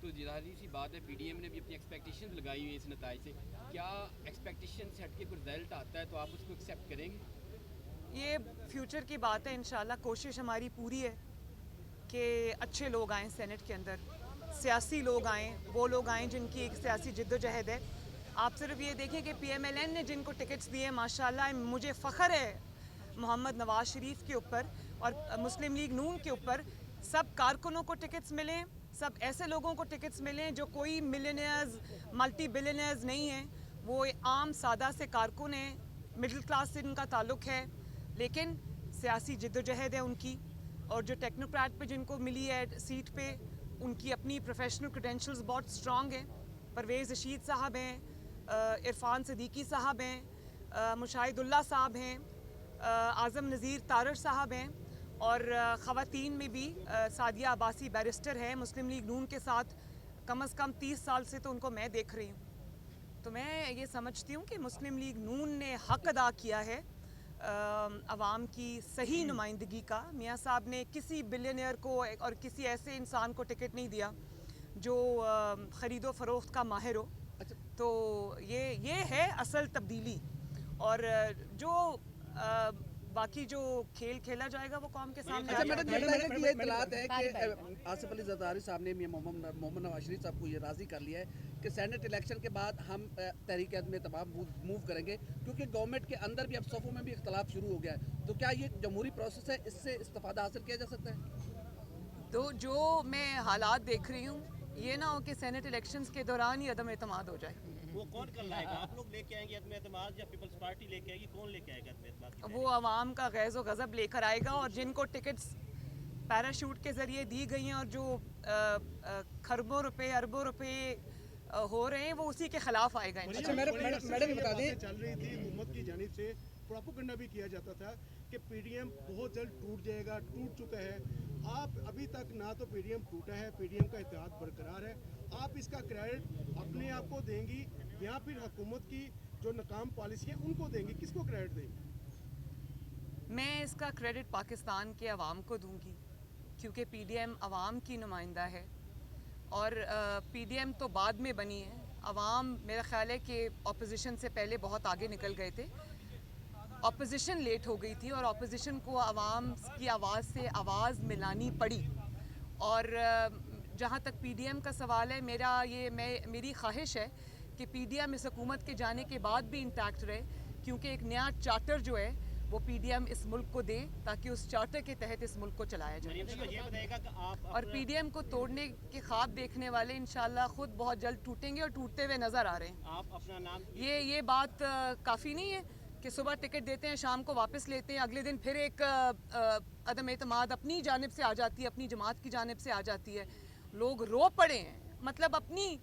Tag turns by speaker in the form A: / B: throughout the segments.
A: تو ظاہری سی بات ہے پی ڈی ایم نے بھی اپنی ایکسپیکٹیشنز لگائی ہوئی ہیں اس نتائج سے. کیا ایکسپیکٹیشن سے ہٹ کے کوئی رزلٹ آتا ہے تو آپ اس کو ایکسیپٹ کریں گے؟
B: یہ فیوچر کی بات ہے. انشاءاللہ کوشش ہماری پوری ہے کہ اچھے لوگ آئیں سینٹ کے اندر, سیاسی لوگ آئیں, وہ لوگ آئیں جن کی ایک سیاسی جد و جہد ہے. آپ صرف یہ دیکھیں کہ پی ایم ایل این نے جن کو ٹکٹس دیے ماشاءاللہ مجھے فخر ہے محمد نواز شریف کے اوپر اور مسلم لیگ نون کے اوپر. سب کارکنوں کو ٹکٹس ملیں, سب ایسے لوگوں کو ٹکٹس ملیں جو کوئی ملینئرز ملٹی بلینئرز نہیں ہیں, وہ عام سادہ سے کارکن ہیں, مڈل کلاس سے ان کا تعلق ہے, لیکن سیاسی جد و جہد ہے ان کی. اور جو ٹیکنوکریٹ پہ جن کو ملی ہے سیٹ پہ, ان کی اپنی پروفیشنل کریڈینشلز بہت سٹرونگ ہیں. پرویز رشید صاحب ہیں, عرفان صدیقی صاحب ہیں, مشاہد اللہ صاحب ہیں, اعظم نذیر تارڑ صاحب ہیں, اور خواتین میں بھی سعدیہ عباسی بیرسٹر ہے مسلم لیگ نون کے ساتھ. کم از کم 30 سال سے تو ان کو میں دیکھ رہی ہوں. تو میں یہ سمجھتی ہوں کہ مسلم لیگ نون نے حق ادا کیا ہے عوام کی صحیح نمائندگی کا. میاں صاحب نے کسی بلینئر کو اور کسی ایسے انسان کو ٹکٹ نہیں دیا جو خرید و فروخت کا ماہر ہو. تو یہ ہے اصل تبدیلی. اور جو باقی جو کھیل کھیلا جائے گا وہ قوم کے سامنے آ جائے گا.
C: میڈم یہ اطلاعات ہے کہ آصف علی زرداری صاحب نے محمد نواز شریف صاحب کو یہ راضی کر لیا ہے کہ سینٹ الیکشن کے بعد ہم تحریک عدم اعتماد موو کریں گے, کیونکہ گورنمنٹ کے اندر بھی اب صفوں میں بھی اختلاف شروع ہو گیا ہے. تو کیا یہ جمہوری پروسیس ہے, اس سے استفادہ حاصل کیا جا سکتا ہے؟
B: تو جو میں حالات دیکھ رہی ہوں یہ نہ ہو کہ سینٹ الیکشنز کے دوران ہی عدم اعتماد ہو جائے.
D: وہ کون کر لائے گا؟ آپ لوگ لے کے آئیں گے عدم اعتماد یا پیپلز پارٹی لے کے آئے گی؟ کون لے کے آئے گا عدم اعتماد؟
B: وہ عوام کا غیظ و غضب لے کر آئے گا, اور جن کو ٹکٹس پیراشوٹ کے ذریعے دی گئی ہیں اور جو کھربوں روپے اربوں روپے ہو رہے ہیں وہ اسی کے خلاف آئے گا.
E: میڈم بتا دیں چل رہی تھی حکومت کی جانب سے, پروپیگنڈا بھی کیا جاتا تھا کہ پی ڈی ایم بہت جلد ٹوٹ جائے گا, ٹوٹ چکا ہے. آپ ابھی تک نہ تو پی ڈی ایم ٹوٹا ہے, پی ڈی ایم کا اتحاد برقرار ہے. آپ اس کا کریڈٹ اپنے آپ کو دیں گی یا پھر حکومت کی جو ناکام پالیسی ہے ان کو دیں گی؟ کس کو کریڈٹ دیں گی؟
B: میں اس کا کریڈٹ پاکستان کے عوام کو دوں گی, کیونکہ پی ڈی ایم عوام کی نمائندہ ہے. اور پی ڈی ایم تو بعد میں بنی ہے. عوام میرا خیال ہے کہ اپوزیشن سے پہلے بہت آگے نکل گئے تھے. اپوزیشن لیٹ ہو گئی تھی اور اپوزیشن کو عوام کی آواز سے آواز ملانی پڑی. اور جہاں تک پی ڈی ایم کا سوال ہے, میری خواہش ہے کہ پی ڈی ایم اس حکومت کے جانے کے بعد بھی انٹیکٹ رہے, کیونکہ ایک نیا چارٹر جو ہے وہ پی ڈی ایم اس ملک کو دے تاکہ اس چارٹر کے تحت اس ملک کو چلایا جائے. اور پی ڈی ایم کو توڑنے کے خواب دیکھنے والے انشاءاللہ خود بہت جلد ٹوٹیں گے اور ٹوٹتے ہوئے نظر آ رہے ہیں.
D: آپ اپنا نام
B: یہ بات کافی نہیں ہے کہ صبح ٹکٹ دیتے ہیں شام کو واپس لیتے ہیں, اگلے دن پھر ایک عدم اعتماد اپنی جانب سے آ جاتی ہے, اپنی جماعت کی جانب سے آ جاتی ہے. لوگ رو پڑے ہیں, مطلب اپنی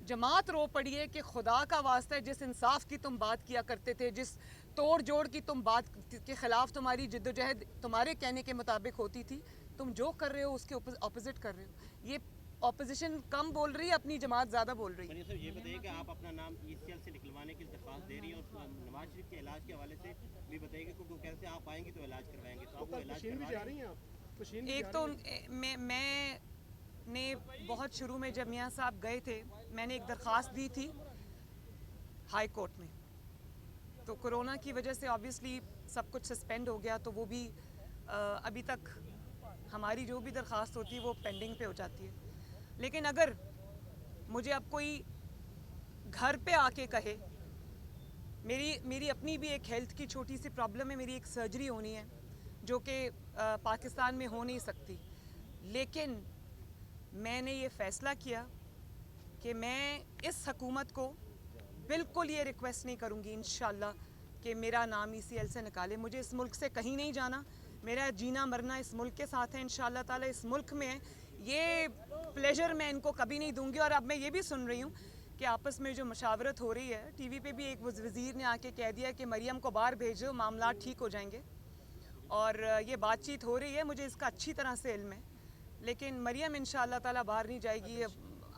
B: جماعت رو پڑی ہے کہ خدا کا واسطہ ہے, جس انصاف کی تم بات کیا کرتے تھے, جس توڑ جوڑ کی تم بات کے خلاف تمہاری جد و جہد تمہارے کہنے کے مطابق ہوتی تھی, تم جو کر رہے ہو اس کے اپوزٹ کر رہے ہو. یہ اپوزیشن کم بول رہی ہے, اپنی جماعت زیادہ بول رہی ہے.
D: یہ بتائیے کہ آپ اپنا نام ای سی ایل سے نکلوانے کی درخواست دے رہی ہیں, اور نواز شریف کے علاج کے حوالے سے بھی بتائیے کہ کیونکہ کیسے آپ آئیں گی تو علاج کروائیں گے, تو آپ کو علاج
E: پشین بھی جا رہی ہیں آپ؟
B: ایک تو میں نے بہت شروع میں جب میاں صاحب گئے تھے میں نے ایک درخواست دی تھی ہائی کورٹ میں, تو کرونا کی وجہ سے آبویسلی سب کچھ سسپینڈ ہو گیا, تو وہ بھی ابھی تک ہماری جو بھی درخواست ہوتی ہے وہ پینڈنگ پہ ہو جاتی ہے. لیکن اگر مجھے اب کوئی گھر پہ آ کے کہے, میری اپنی بھی ایک ہیلتھ کی چھوٹی سی پرابلم ہے, میری ایک سرجری ہونی ہے جو کہ پاکستان میں ہو نہیں سکتی, لیکن میں نے یہ فیصلہ کیا کہ میں اس حکومت کو بالکل یہ ریکویسٹ نہیں کروں گی انشاءاللہ کہ میرا نام ای سی ایل سے نکالے. مجھے اس ملک سے کہیں نہیں جانا, میرا جینا مرنا اس ملک کے ساتھ ہے انشاءاللہ تعالی, اس ملک میں ہے. یہ پلیجر میں ان کو کبھی نہیں دوں گی. اور اب میں یہ بھی سن رہی ہوں کہ آپس میں جو مشاورت ہو رہی ہے, ٹی وی پہ بھی ایک وزیر نے آ کے کہہ دیا کہ مریم کو باہر بھیجو, معاملات ٹھیک ہو جائیں گے, اور یہ بات چیت ہو رہی ہے, مجھے اس کا اچھی طرح سے علم ہے. لیکن مریم انشاءاللہ تعالی باہر نہیں جائے گی,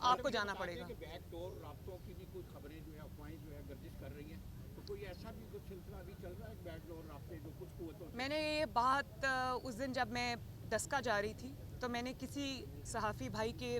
B: آپ کو جانا پڑے گا.
F: بیک ڈور رابطوں کی بھی کچھ خبریں جو ہے افواہیں جو ہے گردش کر رہی ہیں, تو کوئی ایسا بھی کچھ سلسلہ ابھی چل رہا ہے بیک ڈور رابطے جو کچھ قوتوں؟
B: میں نے یہ بات اس دن جب میں ڈسکا جا رہی تھی تو میں نے کسی صحافی بھائی کے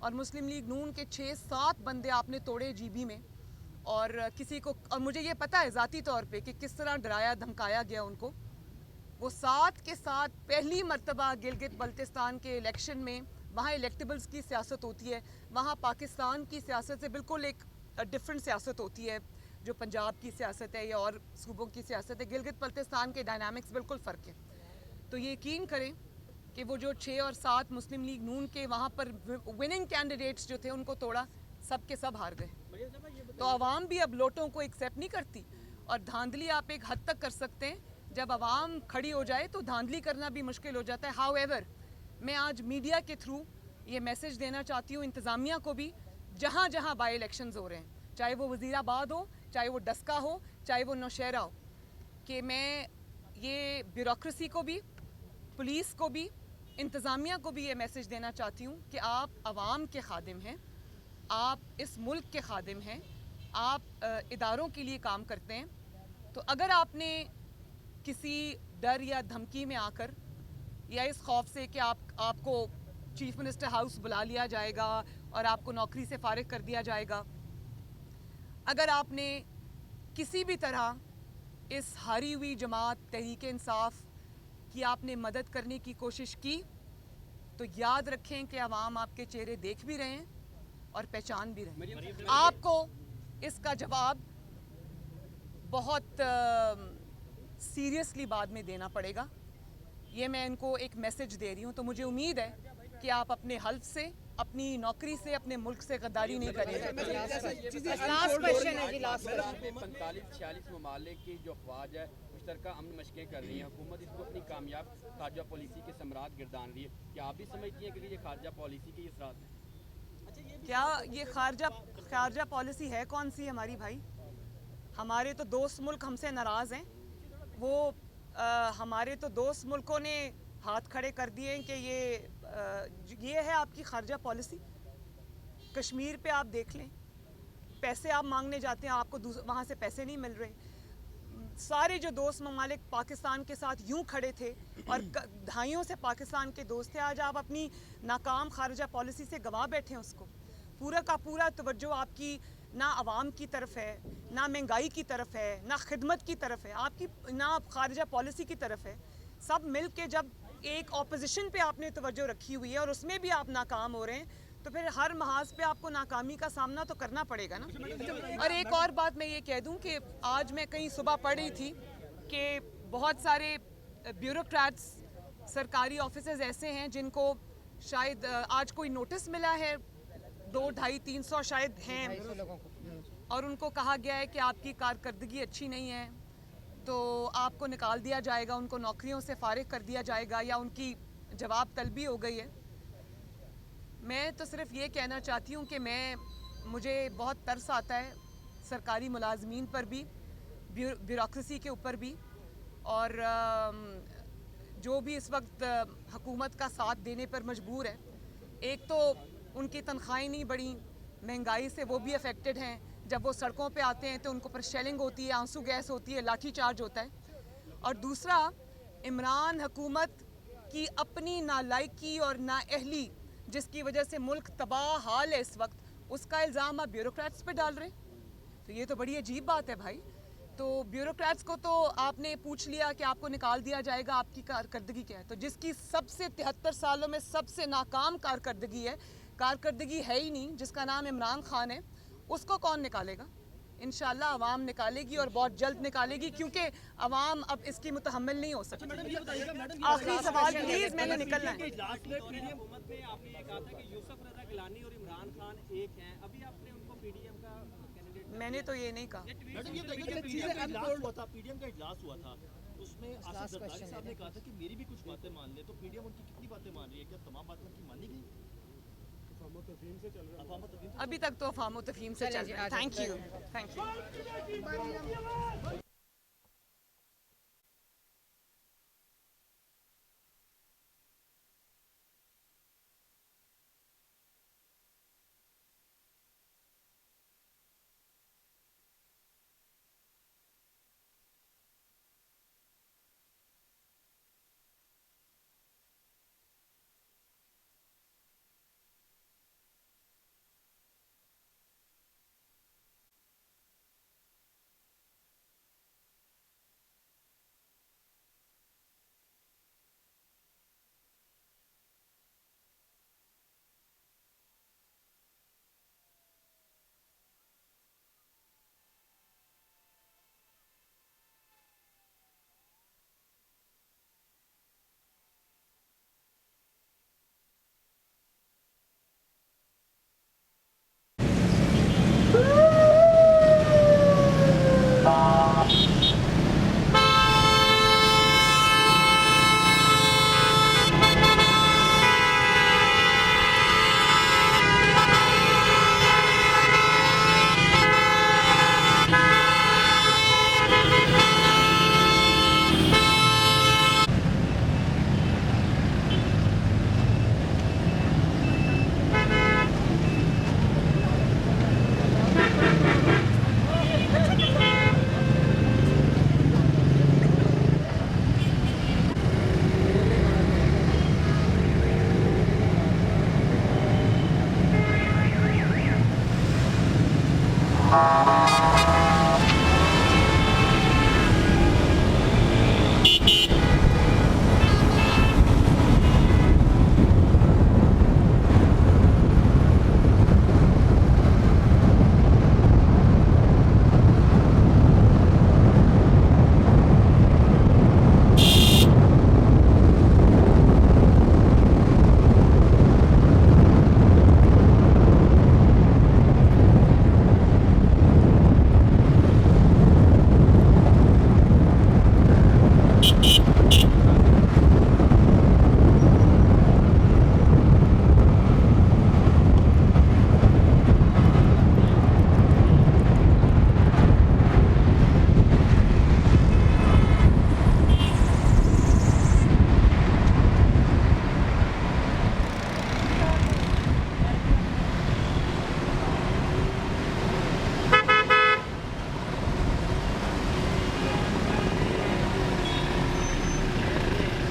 B: اور مسلم لیگ نون کے 6-7 بندے آپ نے توڑے جی بی میں, اور کسی کو, اور مجھے یہ پتہ ہے ذاتی طور پہ کہ کس طرح ڈرایا دھمکایا گیا ان کو. وہ 7 کے ساتھ پہلی مرتبہ گلگت بلتستان کے الیکشن میں, وہاں الیکٹیبلز کی سیاست ہوتی ہے, وہاں پاکستان کی سیاست سے بالکل ایک ڈیفرنٹ سیاست ہوتی ہے جو پنجاب کی سیاست ہے یا اور صوبوں کی سیاست ہے. گلگت بلتستان کے ڈائنامکس بالکل فرق ہے. تو یہ یقین کریں کہ وہ جو 6 اور 7 مسلم لیگ نون کے وہاں پر وننگ کینڈیڈیٹس جو تھے ان کو توڑا, سب کے سب ہار گئے. تو عوام بھی اب لوٹوں کو ایکسیپٹ نہیں کرتی, اور دھاندلی آپ ایک حد تک کر سکتے ہیں, جب عوام کھڑی ہو جائے تو دھاندلی کرنا بھی مشکل ہو جاتا ہے. ہاؤ ایور, میں آج میڈیا کے تھرو یہ میسج دینا چاہتی ہوں انتظامیہ کو بھی, جہاں جہاں بائی الیکشنز ہو رہے ہیں, چاہے وہ وزیر آباد ہو, چاہے وہ ڈسکا ہو, چاہے وہ نوشہرہ ہو, کہ میں یہ بیوروکریسی کو بھی, پولیس کو بھی, انتظامیہ کو بھی یہ میسج دینا چاہتی ہوں کہ آپ عوام کے خادم ہیں, آپ اس ملک کے خادم ہیں, آپ اداروں کے لیے کام کرتے ہیں. تو اگر آپ نے کسی ڈر یا دھمکی میں آ کر, یا اس خوف سے کہ آپ کو چیف منسٹر ہاؤس بلا لیا جائے گا اور آپ کو نوکری سے فارغ کر دیا جائے گا, اگر آپ نے کسی بھی طرح اس ہاری ہوئی جماعت تحریک انصاف کی آپ نے مدد کرنے کی کوشش کی, تو یاد رکھیں کہ عوام آپ کے چہرے دیکھ بھی رہے ہیں اور پہچان بھی رہے ہیں. آپ کو اس کا جواب بہت سیریسلی بعد میں دینا پڑے گا. یہ میں ان کو ایک میسج دے رہی ہوں. تو مجھے امید ہے کہ آپ اپنے حلف سے, اپنی نوکری سے, اپنے ملک سے غداری نہیں کریں گے.
G: لاسٹ کوشچن ہے جی, لاسٹ کوشچن.
A: 45-46 ممالک کی جو افواج ہے مشترکہ امن مشقیں کر رہی ہیں, حکومت اس کو اپنی کامیاب خارجہ پالیسی کے ثمرات گردان رہی ہے. کیا آپ بھی سمجھتی ہیں کہ یہ خارجہ پالیسی کے اثرات ہیں؟
B: کیا یہ خارجہ پالیسی ہے کون سی ہماری بھائی؟ ہمارے تو دوست ملک ہم سے ناراض ہیں. وہ ہمارے تو دوست ملکوں نے ہاتھ کھڑے کر دیے کہ یہ ہے آپ کی خارجہ پالیسی. کشمیر پہ آپ دیکھ لیں, پیسے آپ مانگنے جاتے ہیں, آپ کو وہاں سے پیسے نہیں مل رہے. سارے جو دوست ممالک پاکستان کے ساتھ یوں کھڑے تھے اور دہائیوں سے پاکستان کے دوست تھے, آج آپ اپنی ناکام خارجہ پالیسی سے گوا بیٹھے ہیں اس کو. پورا کا پورا توجہ آپ کی نہ عوام کی طرف ہے, نہ مہنگائی کی طرف ہے, نہ خدمت کی طرف ہے, آپ کی نہ خارجہ پالیسی کی طرف ہے. سب مل کے جب ایک اپوزیشن پہ آپ نے توجہ رکھی ہوئی ہے اور اس میں بھی آپ ناکام ہو رہے ہیں, تو پھر ہر محاذ پہ آپ کو ناکامی کا سامنا تو کرنا پڑے گا نا. اور ایک اور بات میں یہ کہہ دوں کہ آج میں کہیں صبح پڑھ رہی تھی کہ بہت سارے بیوروکریٹس, سرکاری آفیسرز ایسے ہیں جن کو شاید آج کوئی نوٹس ملا ہے, 200-250-300 شاید ہیں, اور ان کو کہا گیا ہے کہ آپ کی کارکردگی اچھی نہیں ہے تو آپ کو نکال دیا جائے گا, ان کو نوکریوں سے فارغ کر دیا جائے گا, یا ان کی جواب طلبی ہو گئی ہے. میں تو صرف یہ کہنا چاہتی ہوں کہ مجھے بہت ترس آتا ہے سرکاری ملازمین پر بھی, بیوروکریسی کے اوپر بھی, اور جو بھی اس وقت حکومت کا ساتھ دینے پر مجبور ہے. ایک تو ان کی تنخواہیں نہیں بڑھی, مہنگائی سے وہ بھی افیکٹڈ ہیں. جب وہ سڑکوں پہ آتے ہیں تو ان کو پر شیلنگ ہوتی ہے, آنسو گیس ہوتی ہے, لاٹھی چارج ہوتا ہے. اور دوسرا, عمران حکومت کی اپنی نالائکی اور نااہلی جس کی وجہ سے ملک تباہ حال ہے اس وقت, اس کا الزام آپ بیوروکریٹس پہ ڈال رہے ہیں. تو یہ تو بڑی عجیب بات ہے بھائی. تو بیوروکریٹس کو تو آپ نے پوچھ لیا کہ آپ کو نکال دیا جائے گا, آپ کی کارکردگی کیا ہے. تو جس کی سب سے 73 سالوں میں سب سے ناکام کارکردگی ہے ہی نہیں, جس کا نام عمران خان ہے, اس کو کون نکالے گا؟ انشاءاللہ عوام نکالے گی, اور بہت جلد نکالے گی, کیونکہ عوام اب اس کی متحمل نہیں ہو سکتی. آخری سوال پلیز, میں نے نکلنا ہے.
H: حکومت میں آپ نے یہ کہا تھا کہ یوسف رضا گیلانی اور عمران خان ایک ہیں, ابھی آپ نے ان کو پی ڈی ایم کا کینڈیڈیٹ.
B: میں نے تو یہ نہیں کہا.
D: میڈم یہ بتائیے پی ڈی ایم کا اجلاس ہوا تھا, پی ڈی ایم کا اجلاس ہوا تھا, اس میں آصف زرداری صاحب نے کہا تھا کہ میری بھی کچھ باتیں مان لیں, تو پی ڈی ایم ان کی کتنی باتیں مان رہی ہے؟ کیا تمام باتیں ان کی مانی گئی؟
E: افہام و تفہیم سے چل رہا ہے.
B: ابھی تک تو افہام و تفہیم سے چل رہا ہے. Thank you.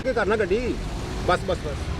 E: ਕੇ ਕਰਨਾ ਗੱਡੀ ਬਸ ਬਸ ਬਸ